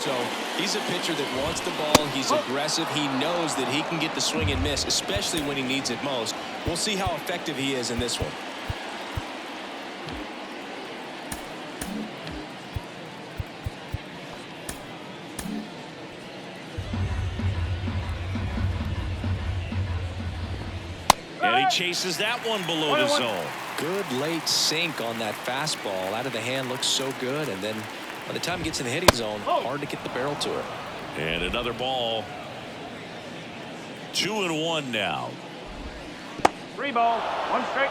So he's a pitcher that wants the ball. He's aggressive. He knows that he can get the swing and miss, especially when he needs it most. We'll see how effective he is in this one. And he chases that one below the zone. Good late sink on that fastball. Out of the hand, looks so good. And then by the time it gets in the hitting zone, hard to get the barrel to it. And another ball. 2-1 now. 3 balls, 1 strike.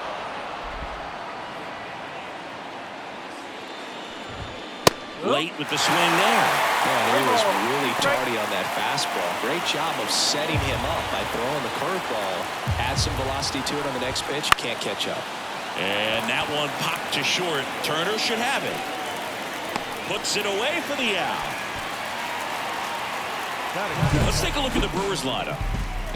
Late with the swing there. Man, he was really tardy on that fastball. Great job of setting him up by throwing the curveball. Add some velocity to it on the next pitch. Can't catch up. And that one popped to short. Turner should have it. Puts it away for the out. Let's take a look at the Brewers lineup.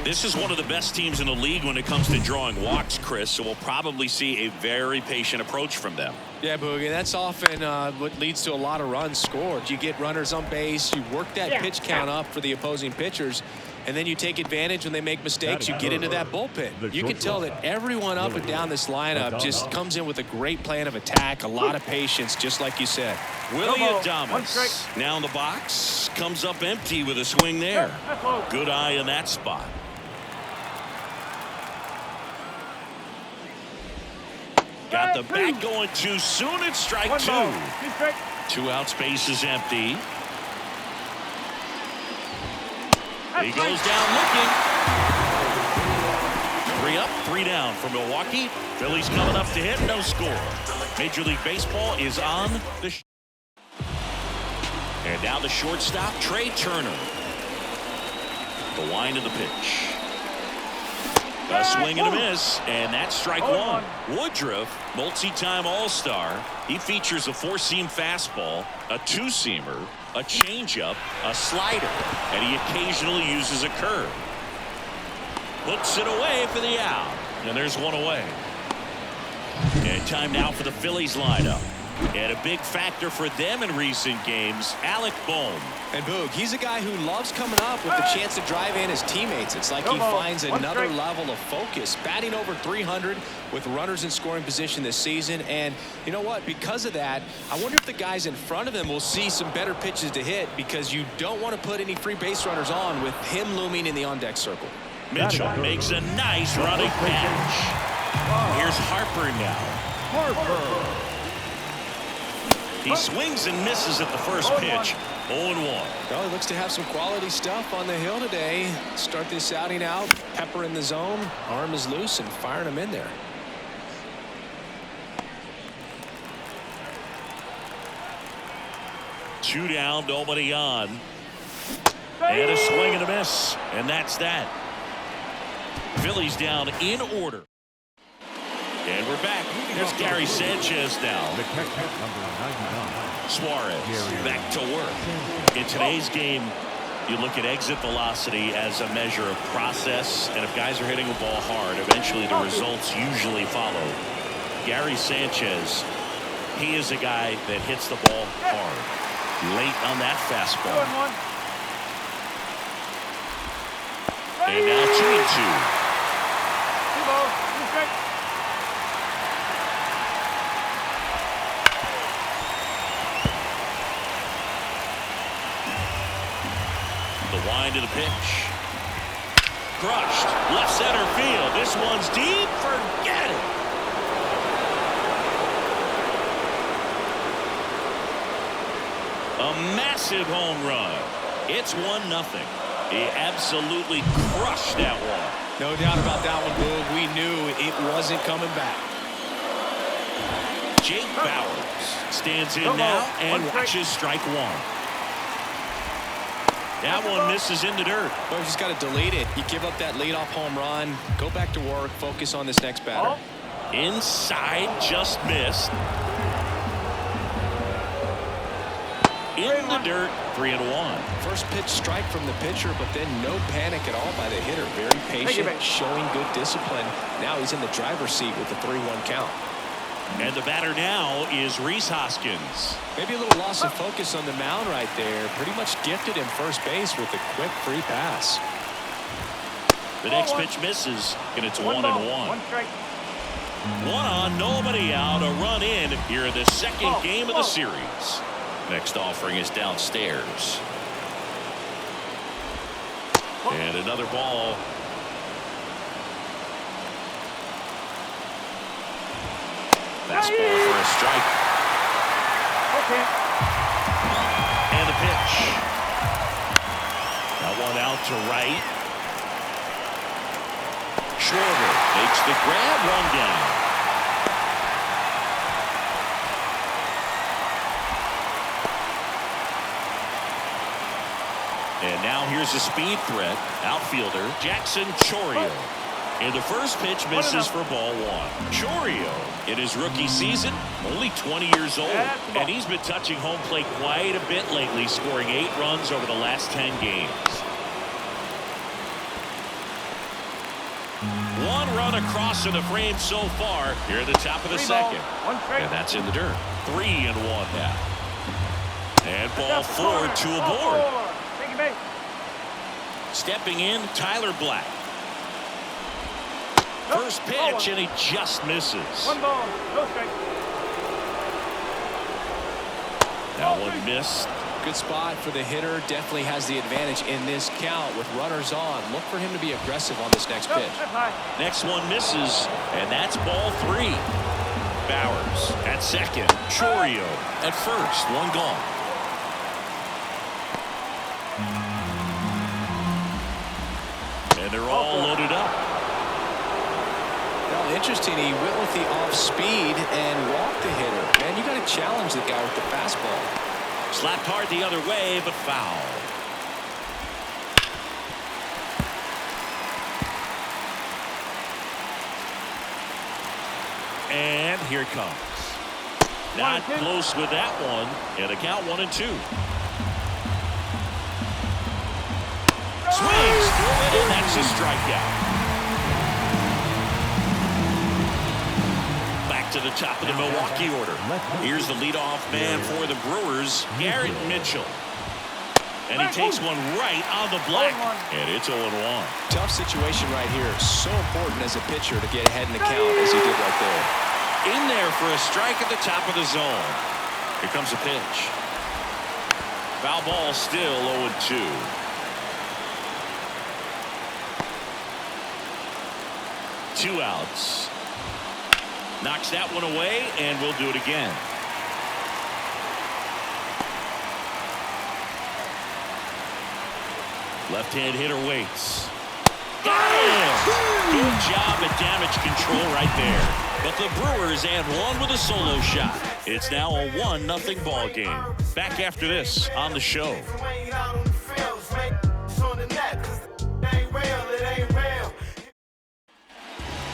This is one of the best teams in the league when it comes to drawing walks, Chris, so we'll probably see a very patient approach from them. Yeah, Boogie, that's often what leads to a lot of runs scored. You get runners on base, you work that pitch count up for the opposing pitchers, and then you take advantage when they make mistakes. You get into that bullpen. You can tell that everyone up and down this lineup just comes in with a great plan of attack, a lot of patience, just like you said. Willie Adames now in the box, comes up empty with a swing there. Good eye in that spot. Got the bat going too soon. It's strike 2. 2 outs, base is empty. He goes down looking. 3 up, 3 down for Milwaukee. Phillies coming up to hit, no score. Major League Baseball is on the and now the shortstop, Trey Turner. The wind of the pitch. A swing and a miss, and that's strike 1. Woodruff, multi-time All-Star. He features a 4-seam fastball, a 2-seamer, a changeup, a slider, and he occasionally uses a curve. Puts it away for the out, and there's one away. And time now for the Phillies lineup. And a big factor for them in recent games, Alec Bohm. And Boog, he's a guy who loves coming up with the chance to drive in his teammates. It's like he finds another level of focus. Batting over 300 with runners in scoring position this season. And you know what? Because of that, I wonder if the guys in front of him will see some better pitches to hit, because you don't want to put any free base runners on with him looming in the on-deck circle. Mitchell makes a nice running catch. Here's Harper now. He swings and misses at the first pitch. 0-1. Well, he looks to have some quality stuff on the hill today. Start this outing out. Pepper in the zone. Arm is loose and firing him in there. Two down, nobody on. And a swing and a miss. And that's that. Phillies down in order. And we're back. There's Gary Sanchez now. Suarez back to work. In today's game, you look at exit velocity as a measure of process, and if guys are hitting the ball hard, eventually the results usually follow. Gary Sanchez, he is a guy that hits the ball hard. Late on that fastball. And now 2-2. The wind of the pitch. Crushed. Left center field. This one's deep. Forget it. A massive home run. It's 1-0. He absolutely crushed that one. No doubt about that one, Boog. We knew it wasn't coming back. Jake Bauers stands in now and watches strike 1. That one misses in the dirt. Well, you just got to delete it. You give up that leadoff home run. Go back to work. Focus on this next batter. Inside, just missed. In the dirt, 3-1. First pitch strike from the pitcher, but then no panic at all by the hitter. Very patient, showing good discipline. Now he's in the driver's seat with the 3-1 count. And the batter now is Rhys Hoskins. Maybe a little loss of focus on the mound right there. Pretty much gifted him first base with a quick free pass. The next pitch misses, and it's 1-1. One strike. One on, nobody out, a run in here in the second game of the series. Next offering is downstairs. And another ball. Fastball for a strike. Okay. And the pitch. That one out to right. Schwarber makes the grab, one down. And now here's a speed threat. Outfielder Jackson Chourio. And the first pitch misses for ball one. Chourio, in his rookie season, only 20 years old. And he's been touching home plate quite a bit lately, scoring 8 runs over the last 10 games. One run across in the frame so far here at the top of the second. And that's in the dirt. 3-1 now. And ball 4, 2 aboard. Stepping in, Tyler Black. First pitch, and he just misses. 1 ball, no strike. That one missed. Good spot for the hitter. Definitely has the advantage in this count with runners on. Look for him to be aggressive on this next pitch. Next one misses, and that's ball 3. Bowers at second. Chourio at first. One gone. And they're all loaded up. Well, interesting. He went with the off speed and walked the hitter. Man, you got to challenge the guy with the fastball. Slapped hard the other way, but foul. And here it comes. Not close with that one. And a count 1-2. Swings through it, and that's a strikeout. Back to the top of the Milwaukee order. Here's the leadoff man for the Brewers, Garrett Mitchell. And he takes one right on the black. And it's 0-1. Tough situation right here. So important as a pitcher to get ahead in the count as he did right there. In there for a strike at the top of the zone. Here comes a pitch. Foul ball, still 0-2. Two outs. Knocks that one away, and we'll do it again. Left-hand hitter waits. Got him! Good job at damage control right there. But the Brewers add one with a solo shot. It's now a 1-0 ball game. Back after this on the show.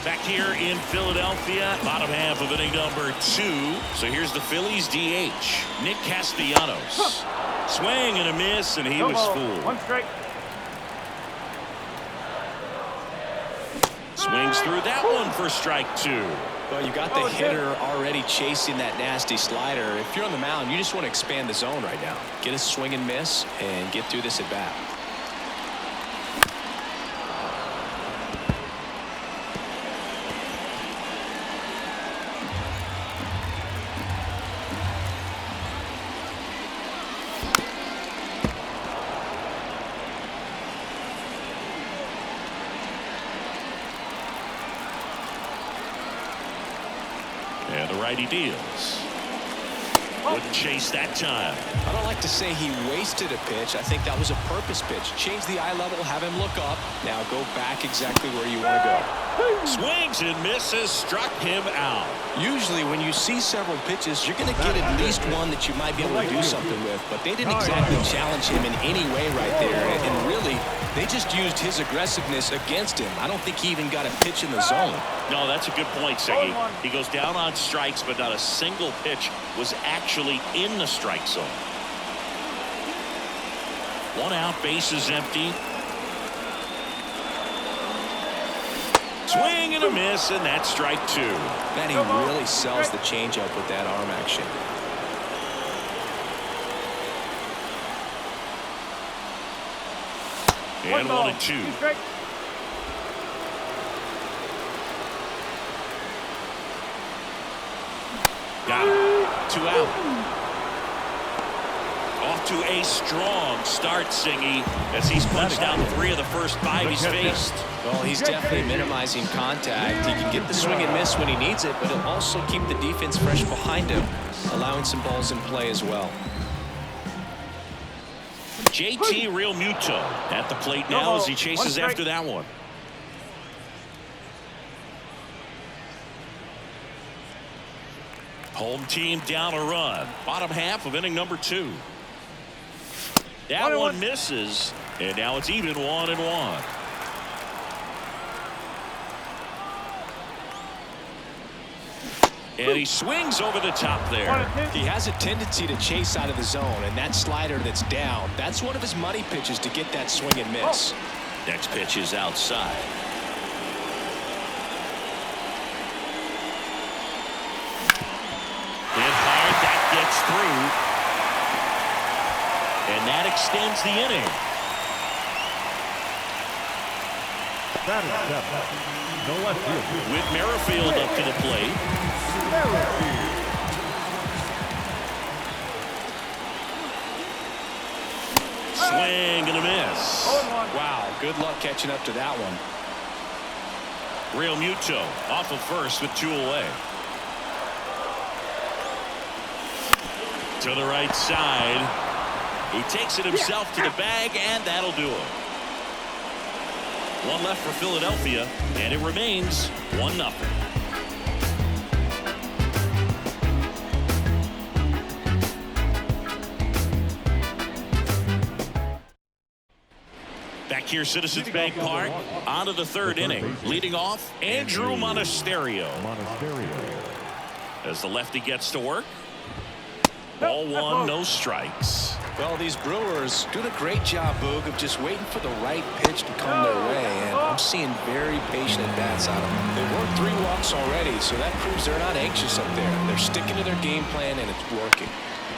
Back here in Philadelphia, bottom half of inning number 2. So here's the Phillies DH, Nick Castellanos. Swing and a miss, and he was fooled. One strike. Swings through that one for strike 2. Well, you got the hitter already chasing that nasty slider. If you're on the mound, you just want to expand the zone right now. Get a swing and miss and get through this at bat. And the righty deals. Wouldn't chase that time. I don't like to say he wasted a pitch. I think that was a purpose pitch. Change the eye level, have him look up. Now go back exactly where you want to go. Swings and misses, struck him out. Usually when you see several pitches, you're going to get at least one that you might be able to do something with. But they didn't exactly challenge him in any way right there. And really, they just used his aggressiveness against him. I don't think he even got a pitch in the zone. No, that's a good point, Seggy. He goes down on strikes, but not a single pitch was actually in the strike zone. One out, bases empty. Swing and a miss, and that's strike two. Man, he really sells the changeup with that arm action. And 1-2. Got him. 2 out. Off to a strong start, Singy, as he's punched out 3 of the first 5 he's faced. Well, he's definitely minimizing contact. He can get the swing and miss when he needs it, but he'll also keep the defense fresh behind him, allowing some balls in play as well. JT Realmuto at the plate now as he chases after that one. Home team down a run. Bottom half of inning number 2. That one misses, and now it's even 1-1. And he swings over the top there. He has a tendency to chase out of the zone, and that slider that's down, that's one of his money pitches to get that swing and miss. Next pitch is outside. Hit hard, that gets through. And that extends the inning. With Merrifield up to the plate. Swing and a miss. Wow, good luck catching up to that one. Realmuto off of first with 2 away. To the right side. He takes it himself to the bag, and that'll do it. 1 left for Philadelphia, and it remains 1-0. Back here, Citizens Bank Park, on to the 3rd inning. Leading off, Andrew Monasterio. As the lefty gets to work. Ball 1, no strikes. Well, these Brewers doing a great job, Boog, of just waiting for the right pitch to come their way, and I'm seeing very patient at-bats out of them. They've worked 3 walks already, so that proves they're not anxious up there. They're sticking to their game plan, and it's working.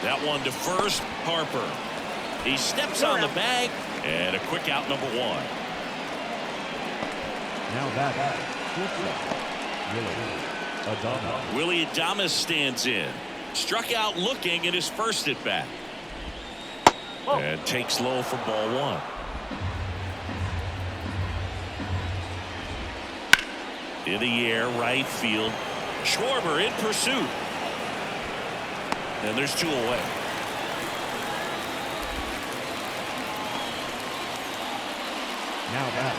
That one to first, Harper. He steps on the bag, and a quick out, number 1. Now that Willie Adames stands in. Struck out looking at his first at bat. And takes low for ball 1. In the air, right field. Schwarber in pursuit. And there's 2 away. Now that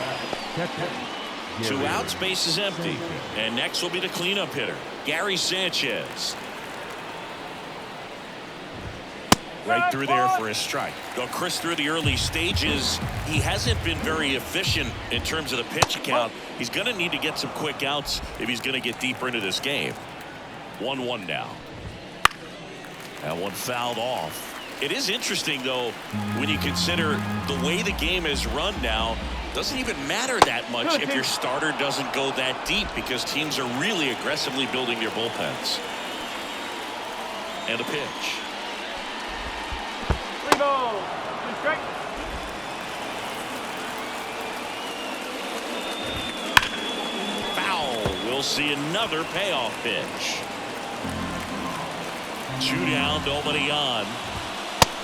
2 outs, base is empty. And next will be the cleanup hitter, Gary Sanchez. Right through there for a strike. Well, Chris, through the early stages, he hasn't been very efficient in terms of the pitch count. He's going to need to get some quick outs if he's going to get deeper into this game. 1-1 now. That one fouled off. It is interesting, though, when you consider the way the game is run now. Doesn't even matter that much if your starter doesn't go that deep, because teams are really aggressively building their bullpens. And a pitch. Foul. We'll see another payoff pitch. 2 down, nobody on.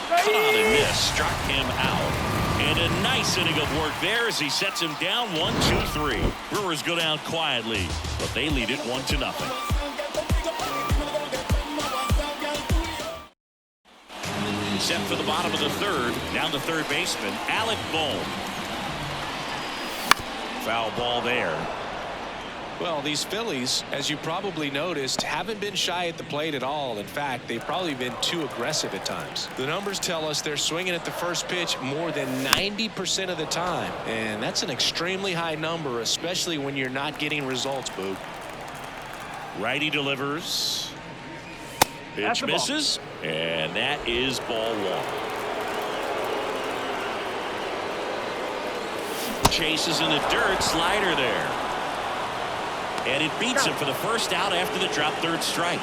Cut on and miss. Struck him out. And a nice inning of work there as he sets him down 1-2-3. Brewers go down quietly, but they lead it 1-0. Set for the bottom of the 3rd. Down to third baseman, Alec Bohm. Foul ball there. Well, these Phillies, as you probably noticed, haven't been shy at the plate at all. In fact, they've probably been too aggressive at times. The numbers tell us they're swinging at the first pitch more than 90% of the time. And that's an extremely high number, especially when you're not getting results, Boog. Righty delivers. Pitch misses. And that is ball 1. Chases in the dirt. Slider there. And it beats him for the first out after the drop third strike.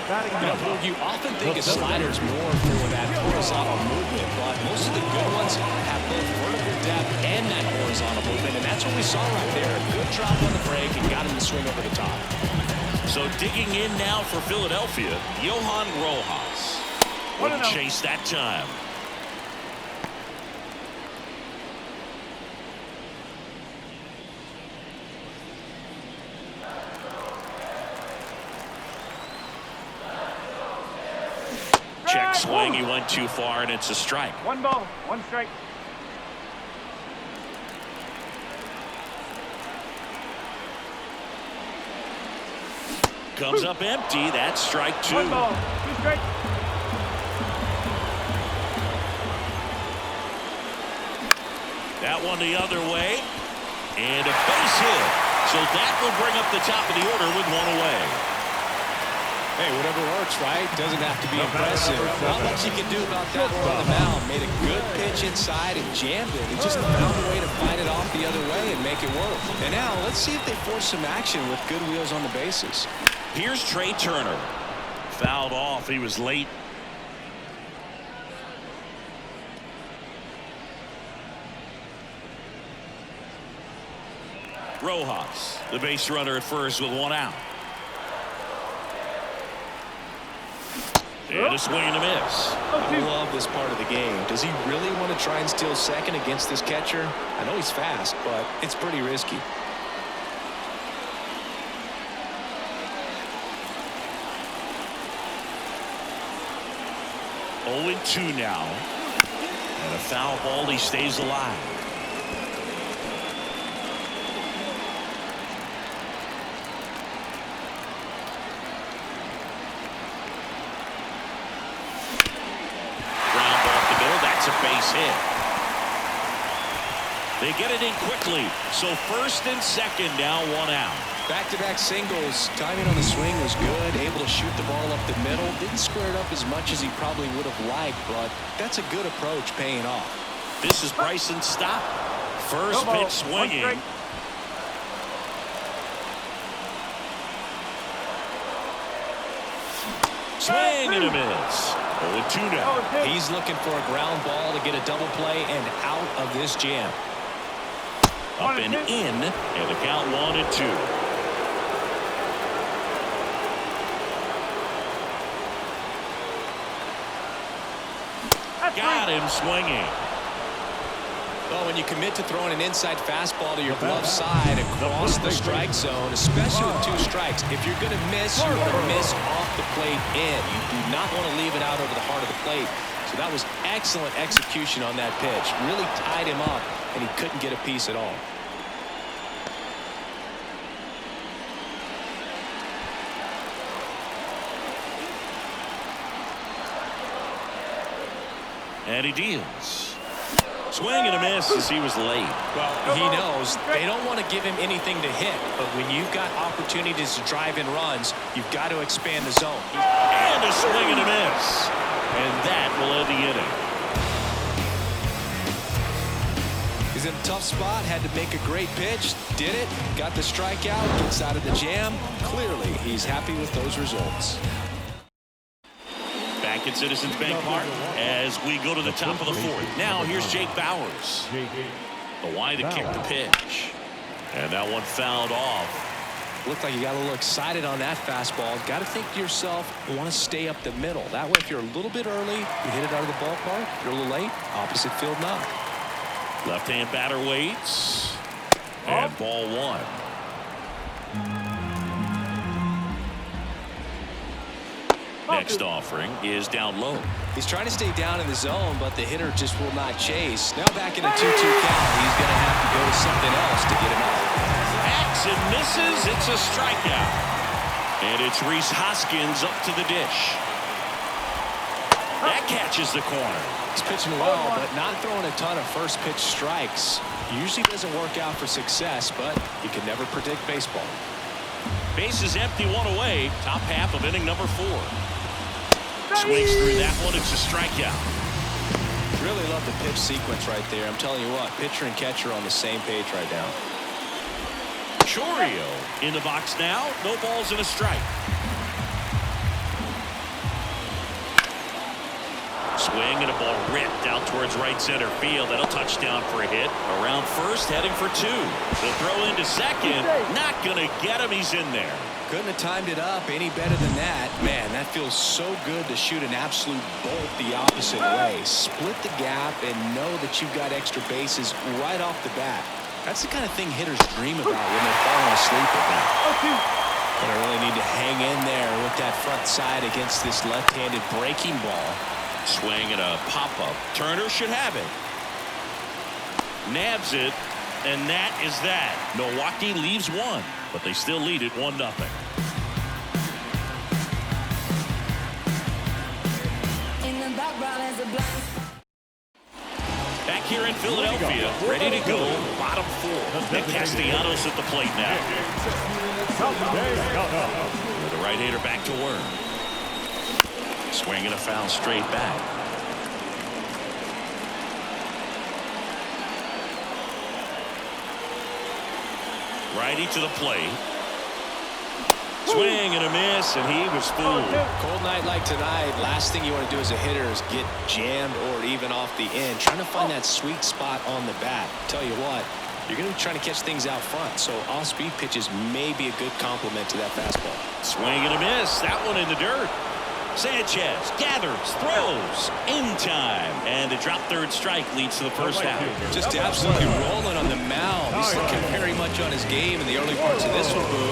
You often think a slider's more for that horizontal movement, but most of the good ones have both vertical depth and that horizontal movement, and that's what we saw right there. A good drop on the break and got him to swing over the top. So digging in now for Philadelphia, Johan Rojas. Wouldn't chase that time. Check swing. He went too far, and it's a strike. 1 ball, 1 strike. Comes up empty. That's strike 2. 1 ball, 2 strikes. That one the other way. And a base hit. So that will bring up the top of the order with 1 away. Hey, whatever works, right? Doesn't have to be impressive. Not much you can do about that on the mound. Made a good pitch inside and jammed it. He just found a way to fight it off the other way and make it work. And now let's see if they force some action with good wheels on the bases. Here's Trey Turner. Fouled off. He was late. Rojas, the base runner at first with 1 out. And a swing and a miss. I love this part of the game. Does he really want to try and steal second against this catcher? I know he's fast, but it's pretty risky. Oh, 2 now. And a foul ball. He stays alive. A base hit. They get it in quickly. So first and second now, 1 out. Back-to-back singles. Timing on the swing was good. Able to shoot the ball up the middle. Didn't square it up as much as he probably would have liked, but that's a good approach paying off. This is Bryson's stop. First pitch swinging. Swing and a miss. 0-2 now. He's looking for a ground ball to get a double play and out of this jam. Up and in, and the count 1-2. Got him swinging. Well, when you commit to throwing an inside fastball to your glove side across the strike zone, especially with 2 strikes, if you're going to miss, you're going to miss off the plate in. You do not want to leave it out over the heart of the plate. So that was excellent execution on that pitch. Really tied him up, and he couldn't get a piece at all. And he deals. Swing and a miss as he was late. Well, he knows they don't want to give him anything to hit, but when you've got opportunities to drive in runs, you've got to expand the zone. And a swing and a miss. And that will end the inning. He's in a tough spot, had to make a great pitch, did it, got the strikeout, gets out of the jam. Clearly, he's happy with those results. Back at Citizens Bank Park as we go to the top of the 4th. Now here's Jake Bauers. The wide to kick the pitch. And that one fouled off. Looked like you got a little excited on that fastball. Got to think to yourself, you want to stay up the middle. That way, if you're a little bit early, you hit it out of the ballpark. If you're a little late, opposite field knock. Left-hand batter waits. And ball 1. Next offering is down low. He's trying to stay down in the zone, but the hitter just will not chase. Now back in a 2-2 count. He's going to have to go to something else to get him out. Hacks and misses. It's a strikeout. And it's Rhys Hoskins up to the dish. That catches the corner. He's pitching well, but not throwing a ton of first pitch strikes. Usually doesn't work out for success, but you can never predict baseball. Base is empty, 1 away. Top half of inning number 4. Swings through that one. It's a strikeout. Really love the pitch sequence right there. I'm telling you what, pitcher and catcher on the same page right now. Chourio in the box now. No balls and a strike. Swing and a ball ripped out towards right center field. That'll touchdown for a hit. Around first, heading for 2. The throw into second. Not going to get him. He's in there. Couldn't have timed it up any better than that. Man, that feels so good to shoot an absolute bolt the opposite way. Split the gap and know that you've got extra bases right off the bat. That's the kind of thing hitters dream about when they're falling asleep at that. But I really need to hang in there with that front side against this left-handed breaking ball. Swing and a pop-up. Turner should have it. Nabs it, and that is that. Milwaukee leaves 1, but they still lead it 1-0. Back here in Philadelphia, ready to go. Bottom 4. Nick Castellanos at the plate now. With the right-hander back to work. Swing and a foul straight back. Righty to the plate. Swing and a miss, and he was fooled. Cold night like tonight, last thing you want to do as a hitter is get jammed or even off the end. Trying to find that sweet spot on the bat. Tell you what, you're going to be trying to catch things out front, so off-speed pitches may be a good complement to that fastball. Swing and a miss. That one in the dirt. Sanchez gathers, throws, in time, and the drop third strike leads to the first out. Just absolutely rolling on the mound. He's looking very much on his game in the early parts of this one, Boo.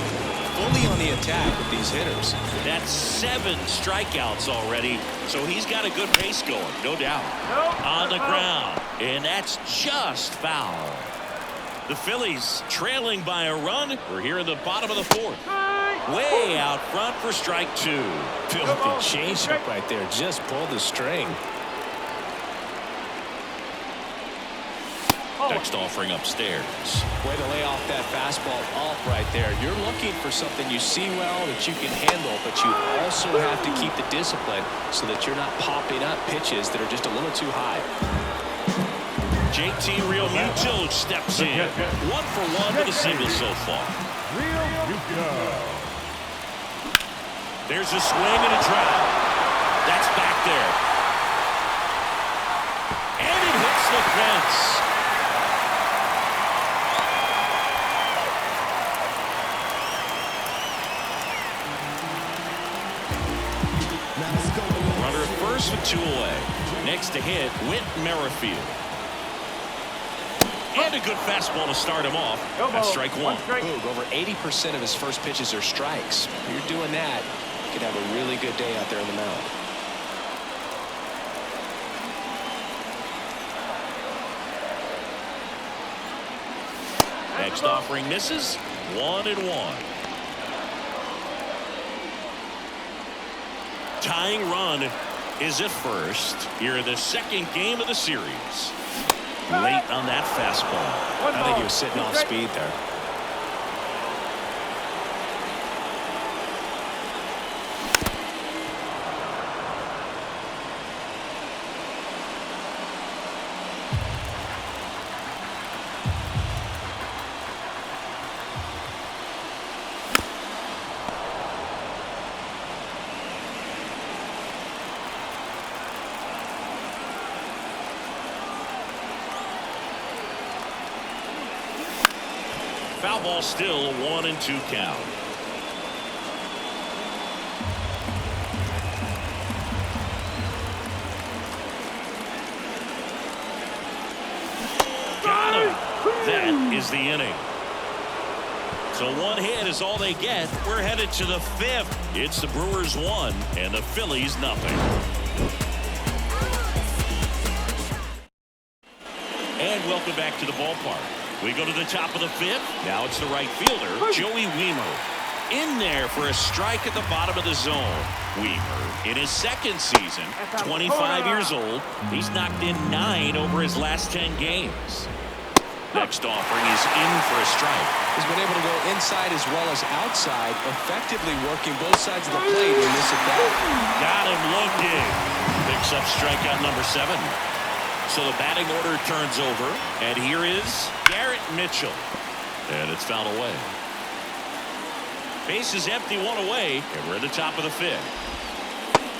Fully on the attack with these hitters. That's 7 strikeouts already, so he's got a good pace going, no doubt. On the ground, and that's just foul. The Phillies trailing by a run. We're here in the bottom of the 4th. Way out front for strike 2. Filthy changeup right there. Just pulled the string. Next offering upstairs. Way to lay off that fastball off right there. You're looking for something you see well that you can handle, but you also have to keep the discipline so that you're not popping up pitches that are just a little too high. JT Realmuto steps in. 1 for 1 with a single so far. There's a swing and a drive. That's back there. And it hits the fence. Runner at first with 2 away. Next to hit, Whit Merrifield. And a good fastball to start him off. That's strike 1. Boog, over 80% of his first pitches are strikes. If you're doing that, you could have a really good day out there on the mound. Next offering misses. 1-1. Tying run is at first here in the 2nd game of the series. Late on that fastball. I think he was sitting off speed there. Foul ball still, 1-2 count. Got him. That is the inning. So 1 hit is all they get. We're headed to the 5th. It's the Brewers 1 and the Phillies nothing. And welcome back to the ballpark. We go to the top of the 5th. Now it's the right fielder, Joey Wiemer. In there for a strike at the bottom of the zone. Wiemer, in his 2nd season, 25 years old. He's knocked in 9 over his last 10 games. Next offering is in for a strike. He's been able to go inside as well as outside, effectively working both sides of the plate in this at-bat. Got him looking. Picks up strikeout number 7. So the batting order turns over, and here is Garrett Mitchell. And it's fouled away. Base is empty, one away, and we're at the top of the fifth.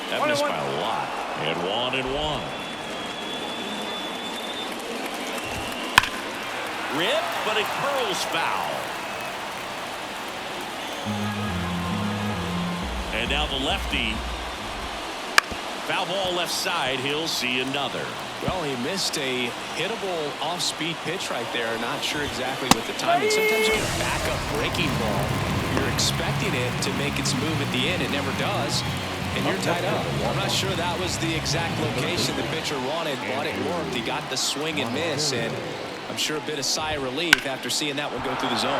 That missed by a lot. And 1-1. Rip, but it curls foul. And now the lefty. Foul ball left side. He'll see another. Well, he missed a hittable off-speed pitch right there. Not sure exactly what the timing. Sometimes you get a backup breaking ball. You're expecting it to make its move at the end. It never does. And you're tied up. I'm not sure that was the exact location the pitcher wanted, but it worked. He got the swing and miss, and I'm sure a bit of sigh of relief after seeing that one go through the zone.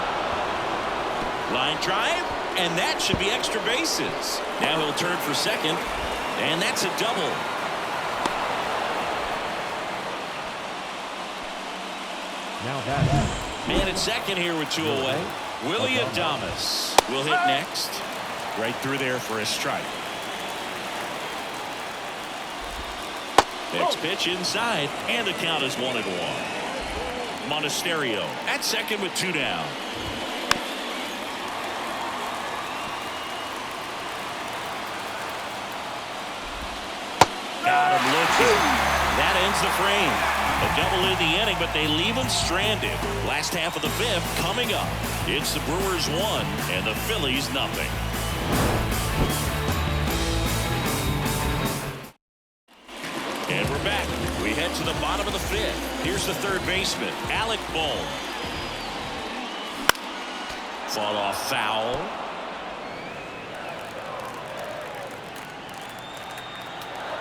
Line drive, and that should be extra bases. Now he'll turn for second, and that's a double. Now that. Man at second here with 2 away. Willie Adames will hit next. Right through there for a strike. Next pitch inside, and the count is 1-1. Monasterio at second with 2 down. Got him looking. That ends the frame. A double in the inning, but they leave him stranded. Last half of the fifth coming up. It's the Brewers 1 and the Phillies nothing. And we're back. We head to the bottom of the fifth. Here's the third baseman, Alec Bohm. Fought off foul.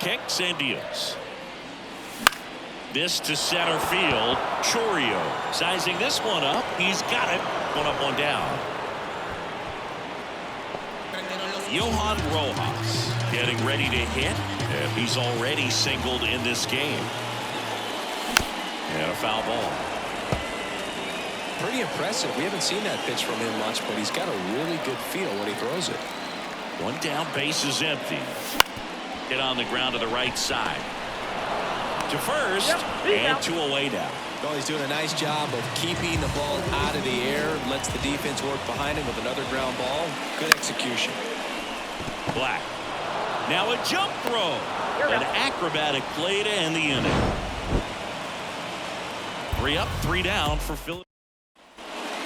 Kicks and deals. This to center field. Chorio sizing this one up. He's got it. 1 up, 1 down. Johan Rojas getting ready to hit, and he's already singled in this game. And a foul ball. Pretty impressive. We haven't seen that pitch from him much, but he's got a really good feel when he throws it. 1 down, base is empty. Hit on the ground to the right side. To first, and 2 away now. Well, he's doing a nice job of keeping the ball out of the air. Lets the defense work behind him with another ground ball. Good execution. Black. Now a jump throw. An acrobatic play to end the inning. 3 up, 3 down for Philadelphia.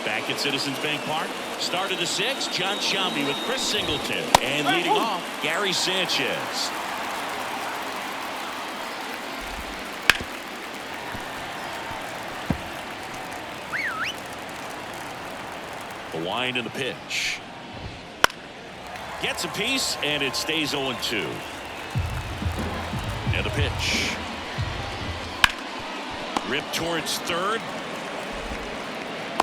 Back at Citizens Bank Park. Start of the 6th. John Shambi with Chris Singleton. And leading off, Gary Sanchez. The wind and the pitch. Gets a piece, and it stays 0-2. And the pitch. Ripped towards third.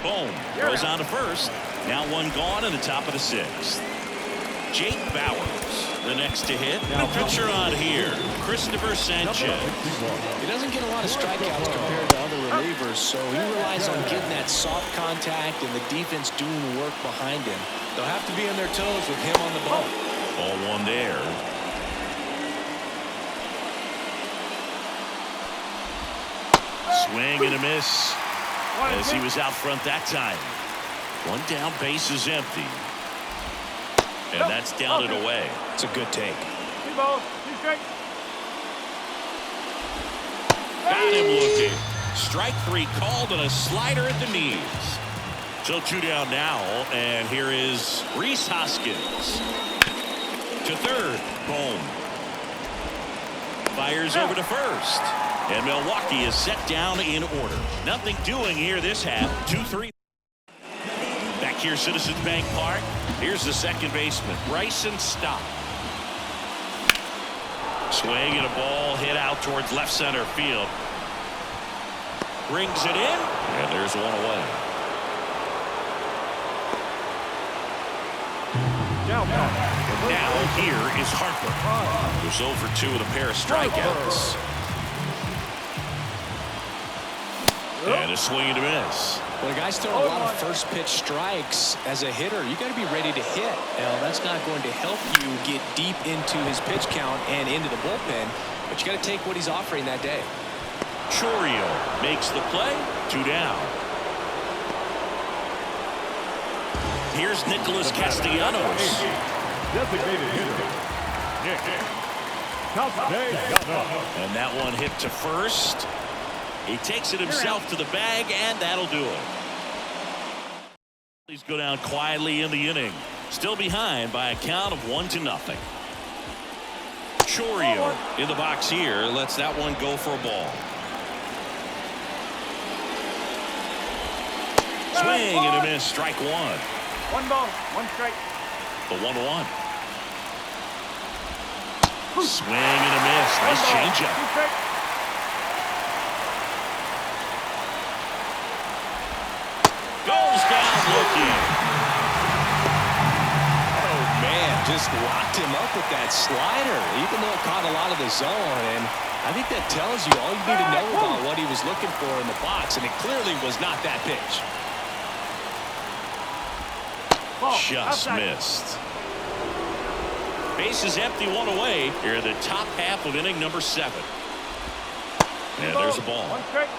Boom. Goes on to first. Now 1 gone in the top of the 6th. Jake Bowers, the next to hit. Now pitcher on here, Christopher Sanchez. He doesn't get a lot of strikeouts compared to other relievers, so he relies on getting that soft contact and the defense doing the work behind him. They'll have to be on their toes with him on the ball. Ball 1 there. Swing and a miss as he was out front that time. 1 down, base is empty. And that's down and away. It's a good take. 2 balls, 2 strikes. Got him looking. Strike 3 called and a slider at the knees. So 2 down now, and here is Rhys Hoskins. To third, Bohm. Fires over to first. And Milwaukee is set down in order. Nothing doing here this half. 2-3. Back here, Citizens Bank Park. Here's the second baseman, Bryson Stott. Swing and a ball hit out towards left center field. Brings it in, and there's 1 away. Now here is Harper. Who's 0 for 2 with a pair of strikeouts. And a swing and a miss. Well, the guy's throwing a lot of first pitch strikes. As a hitter, you got to be ready to hit. Now, that's not going to help you get deep into his pitch count and into the bullpen, but you got to take what he's offering that day. Chorio makes the play. 2 down. Here's Nicholas Castellanos. Designated hitter. Nick Castellanos. And that one hit to first. He takes it himself to the bag, and that'll do it. Phillies go down quietly in the inning. Still behind by a count of 1-0. Chorio in the box here. Lets that one go for a ball. Swing and a miss. Strike one. 1 ball, 1 strike. The 1-1. Swing and a miss. Nice changeup. 2 strikes. Goes down looking. Oh, man, just locked him up with that slider, even though it caught a lot of the zone. And I think that tells you all you need to know about what he was looking for in the box, and it clearly was not that pitch. Ball, Just outside. missed. Base is empty, 1 away. Here in the top half of inning number 7. And there's a ball. 1 strike.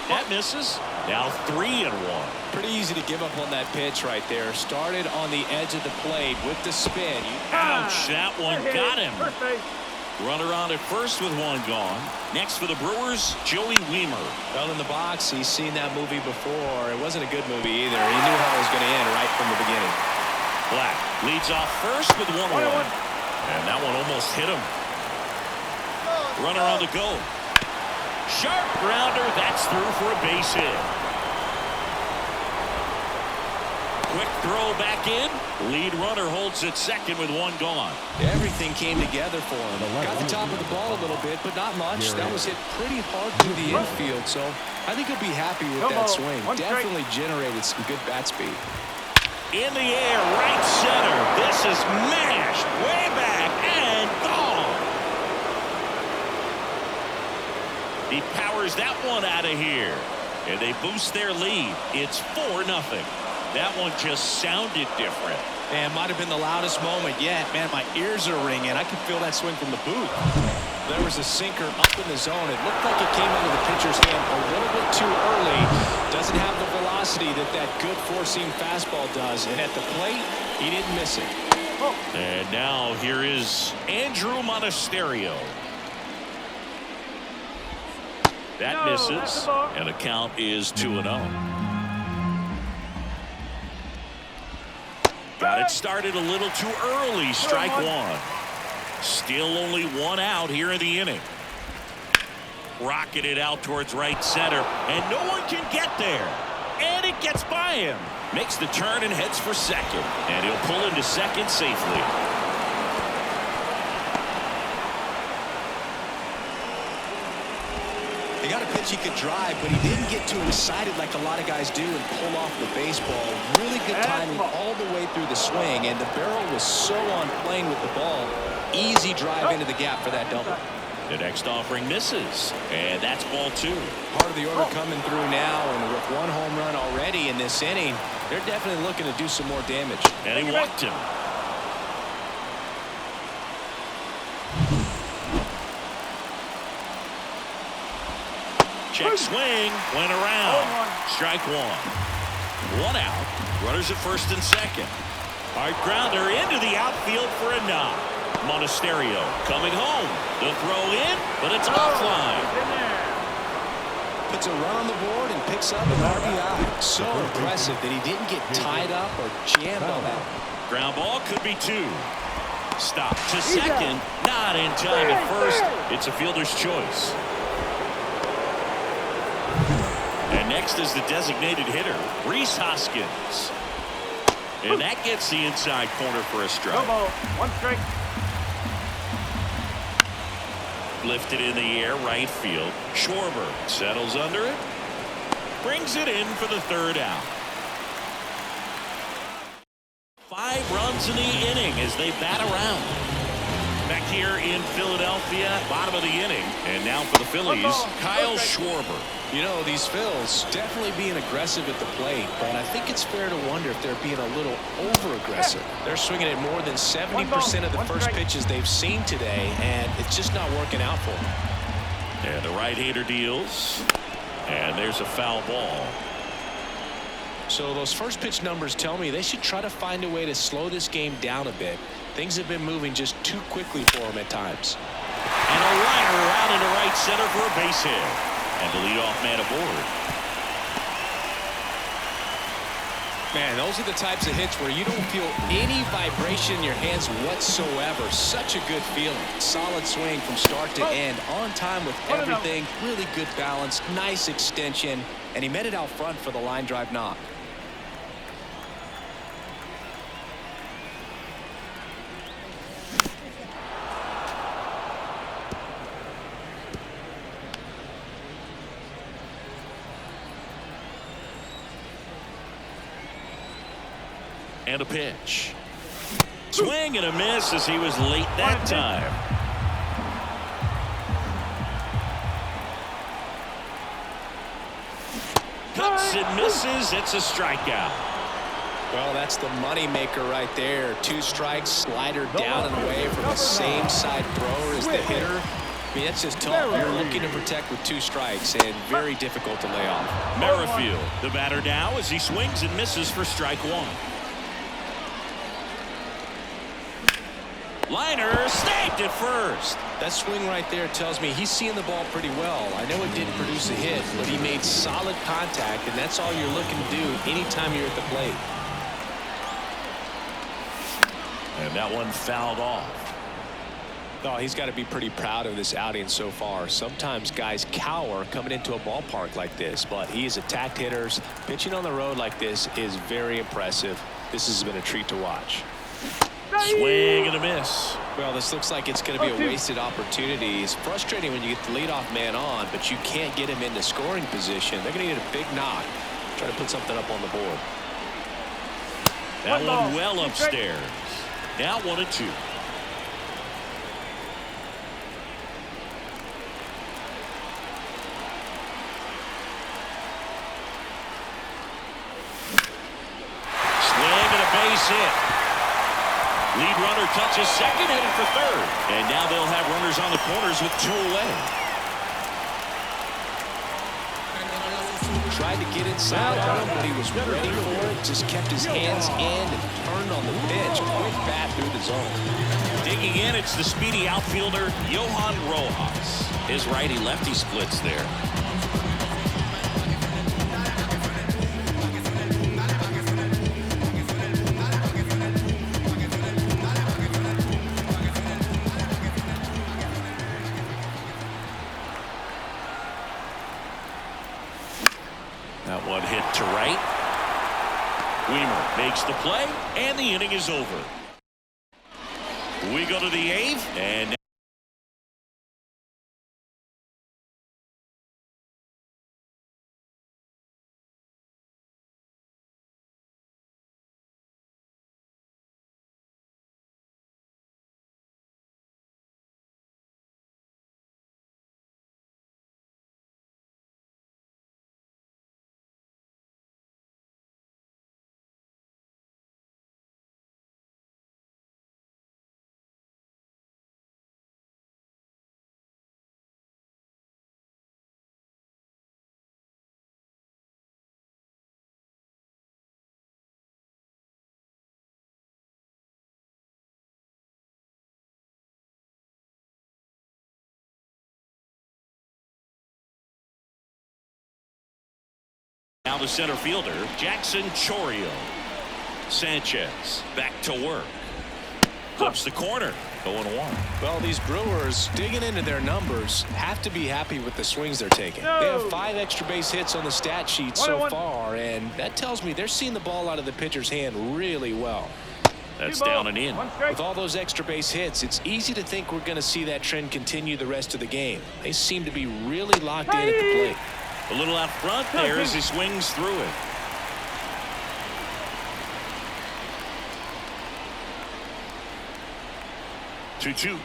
That misses. Now 3-1. Pretty easy to give up on that pitch right there. Started on the edge of the plate with the spin. Ouch, that one got him. First base. Runner on at first with 1 gone. Next for the Brewers, Joey Wiemer. Well, in the box, he's seen that movie before. It wasn't a good movie either. He knew how it was going to end right from the beginning. Black leads off first with 1-1. And that one almost hit him. Runner on the go. Sharp grounder. That's through for a base hit. Quick throw back in. Lead runner holds at second with 1 gone. Everything came together for him. Got the top of the ball a little bit, but not much. That was hit pretty hard through the infield, so I think he'll be happy with that swing. Definitely generated some good bat speed. In the air, right center. This is mashed way back and gone. He powers that one out of here. And they boost their lead. It's 4-0. That one just sounded different. Man, might have been the loudest moment yet. Man, my ears are ringing. I can feel that swing from the booth. There was a sinker up in the zone. It looked like it came out of the pitcher's hand a little bit too early. Doesn't have the velocity that good four-seam fastball does. And at the plate, he didn't miss it. And now here is Andrew Monasterio. That misses, and the count is 2-0. Got it started a little too early. Strike 1. Still only 1 out here in the inning. Rocketed out towards right center, and no one can get there. And it gets by him. Makes the turn and heads for second. And he'll pull into second safely. He got a pitch he could drive, but he didn't get too excited like a lot of guys do and pull off the baseball. Really good timing all the way through the swing, and the barrel was so on plane with the ball. Easy drive into the gap for that double. The next offering misses, and that's ball 2. Part of the order coming through now, and with 1 home run already in this inning, they're definitely looking to do some more damage. And he walked him. Check swing, went around. Strike 1. 1 out. Runners at first and second. Hard grounder into the outfield for a knock. Monasterio coming home. The throw in, but it's offline. Puts a run on the board and picks up an RBI. So impressive that he didn't get tied up or jammed on that. Ground ball could be 2. Stop to second. Not in time at first. It's a fielder's choice. And next is the designated hitter, Rhys Hoskins. And that gets the inside corner for a strike. 1 strike. Lifted in the air, right field. Schwarber settles under it. Brings it in for the 3rd out. 5 runs in the inning as they bat around. Back here in Philadelphia, bottom of the inning. And now for the Phillies, Kyle Schwarber. You know, these Phils definitely being aggressive at the plate, but I think it's fair to wonder if they're being a little over-aggressive. They're swinging at more than 70% of the first pitches they've seen today, and it's just not working out for them. And the right-hander deals. And there's a foul ball. So those first pitch numbers tell me they should try to find a way to slow this game down a bit. Things have been moving just too quickly for them at times. And a liner out into right center for a base hit. And the leadoff man aboard. Man, those are the types of hits where you don't feel any vibration in your hands whatsoever. Such a good feeling. Solid swing from start to end. On time with everything. Really good balance. Nice extension. And he met it out front for the line drive knock. And a pitch. Swing and a miss as he was late that time. Cuts and misses. It's a strikeout. Well, that's the money maker right there. 2 strikes, slider down and away from the same side thrower as the hitter. I mean, that's just tough. You're looking to protect with 2 strikes and very difficult to lay off. Merrifield, the batter now as he swings and misses for strike 1. Liner snagged at first. That swing right there tells me he's seeing the ball pretty well. I know it didn't produce a hit, but he made solid contact, and that's all you're looking to do anytime you're at the plate. And that one fouled off. Oh, he's got to be pretty proud of this outing so far. Sometimes guys cower coming into a ballpark like this, but he has attacked hitters. Pitching on the road like this is very impressive. This has been a treat to watch. Swing and a miss. Well, this looks like it's going to be a wasted opportunity. It's frustrating when you get the leadoff man on, but you can't get him into scoring position. They're going to need a big knock. Try to put something up on the board. That one well upstairs. Now 1-2. Swing and a base hit. Lead runner touches second, headed for third. And now they'll have runners on the corners with 2 away. Tried to get inside on him, but he was ready for it. Just kept his hands in and turned on the pitch. Quick bat through the zone. Digging in, it's the speedy outfielder, Johan Rojas. His righty-lefty splits there. That one hit to right. Weimer makes the play, and the inning is over. We go to the 8th, and now the center fielder, Jackson Chourio. Sanchez back to work. Clips the corner. 0-1. Well, these Brewers, digging into their numbers, have to be happy with the swings they're taking. They have 5 extra base hits on the stat sheet so far, and that tells me they're seeing the ball out of the pitcher's hand really well. That's down and in. With all those extra base hits, it's easy to think we're going to see that trend continue the rest of the game. They seem to be really locked in at the plate. A little out front there as he swings through it. Two.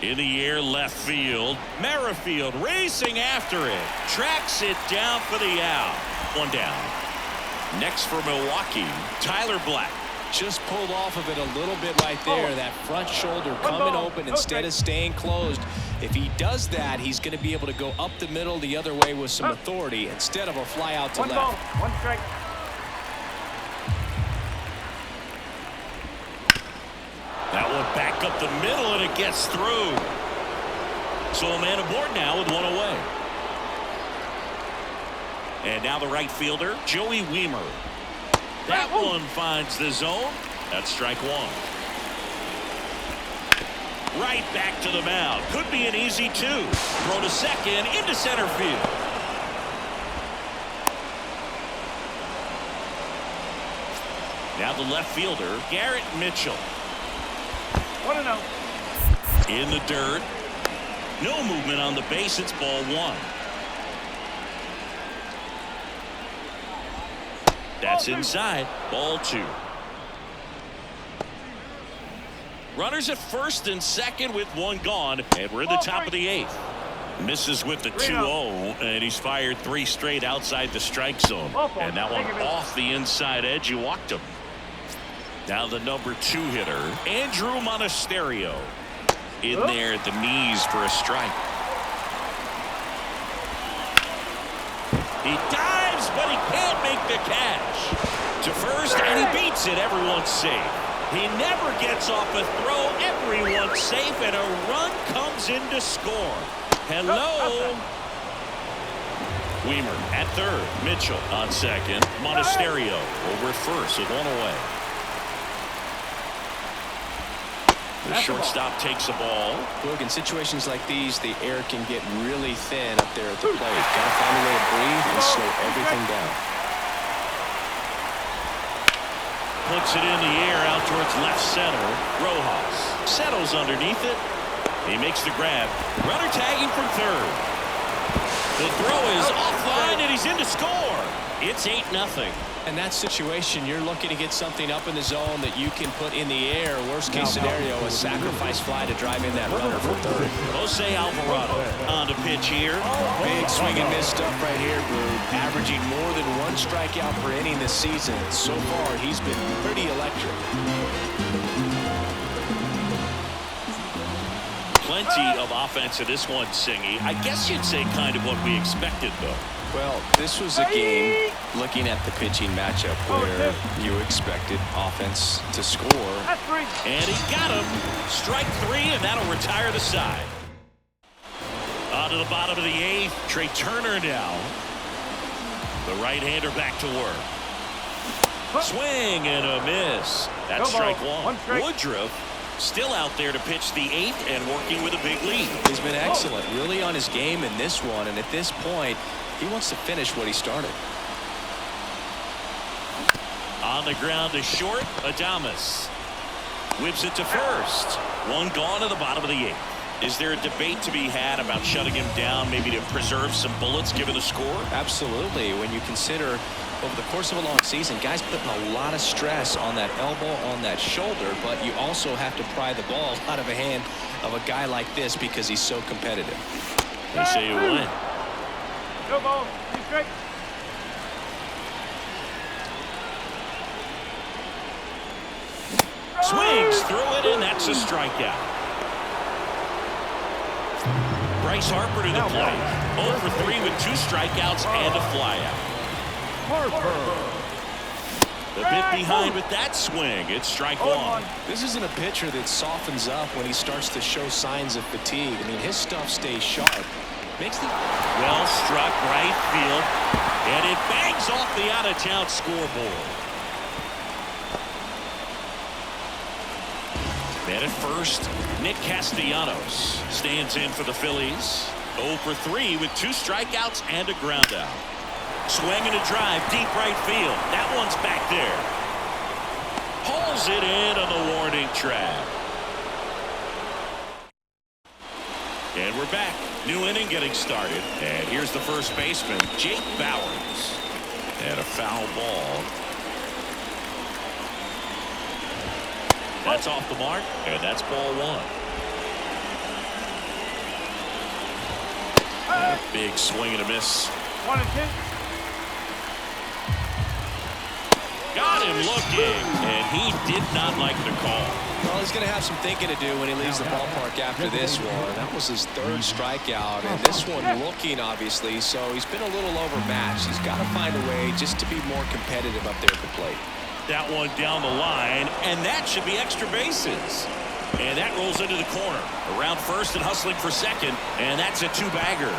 In the air, left field. Merrifield racing after it. Tracks it down for the out. 1 down. Next for Milwaukee, Tyler Black. Just pulled off of it a little bit right there. That front shoulder coming open instead of staying closed. If he does that, he's going to be able to go up the middle the other way with some authority instead of a fly out to left. 1 ball, 1 strike. That one back up the middle, and it gets through. So a man aboard now with one away. And now the right fielder, Joey Wiemer. That one finds the zone. That's strike one. Right back to the mound. Could be an easy two. Throw to second, into center field. Now the left fielder, Garrett Mitchell. 1-0. In the dirt. No movement on the base. It's ball one. That's inside. Ball two. Runners at first and second with one gone. And we're in the top of the eighth. Misses with the 2-0. And he's fired 3 straight outside the strike zone. And that one off the inside edge. You walked him. Now the number 2 hitter, Andrew Monasterio. In there at the knees for a strike. He dives, but he can't make the catch. To first, and he beats it. Everyone's safe. He never gets off a throw. Everyone's safe, and a run comes in to score. Hello. Wiemer at third. Mitchell on second. Monasterio over at first with one away. The shortstop takes a ball. Look, in situations like these, the air can get really thin up there at the plate. Got to find a way to breathe and slow everything down. Puts it in the air out towards left center. Rojas settles underneath it. He makes the grab. Runner tagging from third. The throw is offline, and he's in to score. It's 8-0. In that situation, you're looking to get something up in the zone that you can put in the air. Worst case scenario, a sacrifice fly to drive in that runner for third. Jose Alvarado on the pitch here. Big swing and miss stuff right here, Brew. Averaging more than 1 strikeout per inning this season. So far, he's been pretty electric. Plenty of offense in this one, Singy. I guess you'd say kind of what we expected, though. Well, this was a game, looking at the pitching matchup, where you expected offense to score. And he got him. Strike 3, and that'll retire the side. On to the bottom of the 8th. Trey Turner now. The right-hander back to work. Swing and a miss. That's strike 1. Woodruff still out there to pitch the 8th and working with a big lead. He's been excellent, really on his game in this one, and at this point, he wants to finish what he started. On the ground to short, Adames whips it to first. One gone to the bottom of the 8th. Is there a debate to be had about shutting him down, maybe to preserve some bullets given the score? Absolutely. When you consider over the course of a long season, guys putting a lot of stress on that elbow, on that shoulder, but you also have to pry the ball out of the hand of a guy like this because he's so competitive. They say you win. Go ball, 2 strikes. Swings through it, and that's a strikeout. Bryce Harper to the plate. 0 for 3 with 2 strikeouts and a flyout. A bit behind with that swing. It's strike 1. This isn't a pitcher that softens up when he starts to show signs of fatigue. I mean, his stuff stays sharp. Makes the well struck right field, and it bangs off the out-of-town scoreboard. Man at first, Nick Castellanos stands in for the Phillies. 0 for 3 with 2 strikeouts and a ground out. Swing and a drive, deep right field. That one's back there. Hauls it in on the warning track. And we're back. New inning getting started. And here's the first baseman, Jake Bowers. And a foul ball. That's off the mark, and that's ball 1. And a big swing and a miss. 1 and 2. Got him looking, and he did not like the call. Well, he's going to have some thinking to do when he leaves the ballpark after this one. That was his third strikeout, and this one looking, obviously, so he's been a little overmatched. He's got to find a way just to be more competitive up there at the plate. That one down the line, and that should be extra bases. And that rolls into the corner. Around first and hustling for second, and that's a two-bagger.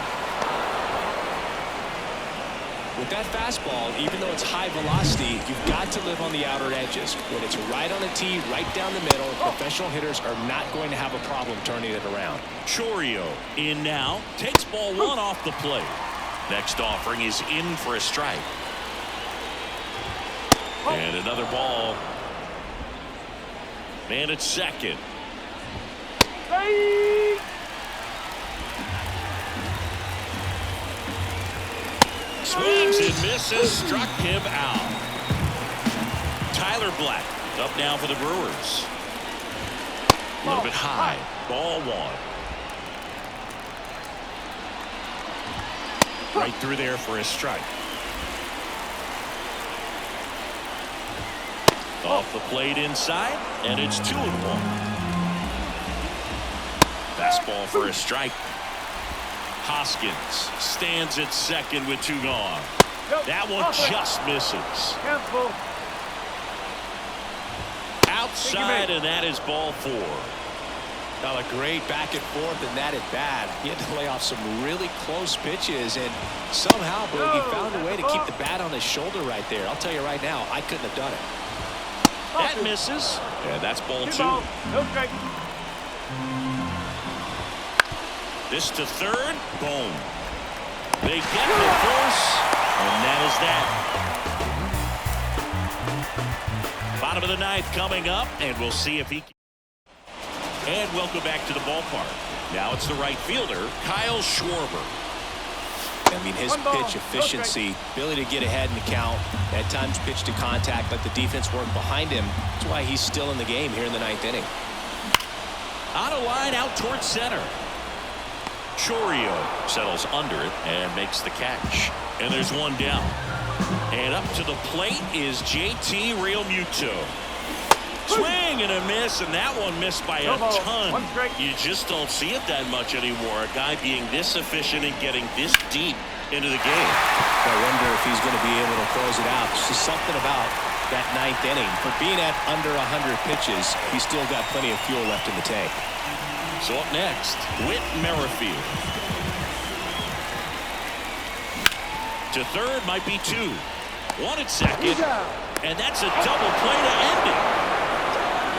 With that fastball, even though it's high velocity, you've got to live on the outer edges. When it's right on a tee, right down the middle, professional hitters are not going to have a problem turning it around. Chourio in now, takes ball one off the plate. Next offering is in for a strike. And another ball. Man at second. Swings and misses, struck him out. Tyler Black up now for the Brewers. A little bit high. Ball one. Right through there for a strike. Off the plate inside, and it's 2-1. Fastball for a strike. Hoskins stands at second with 2 gone. That one just misses. Outside, and that is ball 4. Now a great back and forth and that at bat. He had to lay off some really close pitches, and somehow, Boog, he found a way to keep the bat on his shoulder right there. I'll tell you right now, I couldn't have done it. That misses, and that's ball 2. No strike. This to third. Boom. They get the force, and that is that. Bottom of the 9th coming up, and we'll see if he can. And welcome back to the ballpark. Now it's the right fielder, Kyle Schwarber. I mean, his pitch efficiency, ability to get ahead in the count, at times pitch to contact, let the defense work behind him. That's why he's still in the game here in the 9th inning. On a line out towards center. Chourio settles under it and makes the catch. And there's one down. And up to the plate is JT Realmuto. Swing and a miss, and that one missed by a ton. You just don't see it that much anymore. A guy being this efficient and getting this deep into the game. I wonder if he's going to be able to close it out. Just something about that 9th inning. For being at under 100 pitches, he's still got plenty of fuel left in the tank. So up next, Whit Merrifield. To third might be 2. 1 at second, and that's a double play to end it.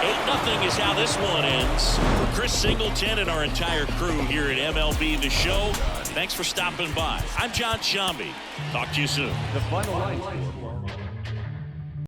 8-0 is how this one ends. For Chris Singleton and our entire crew here at MLB The Show, thanks for stopping by. I'm John Shambi. Talk to you soon. The final line.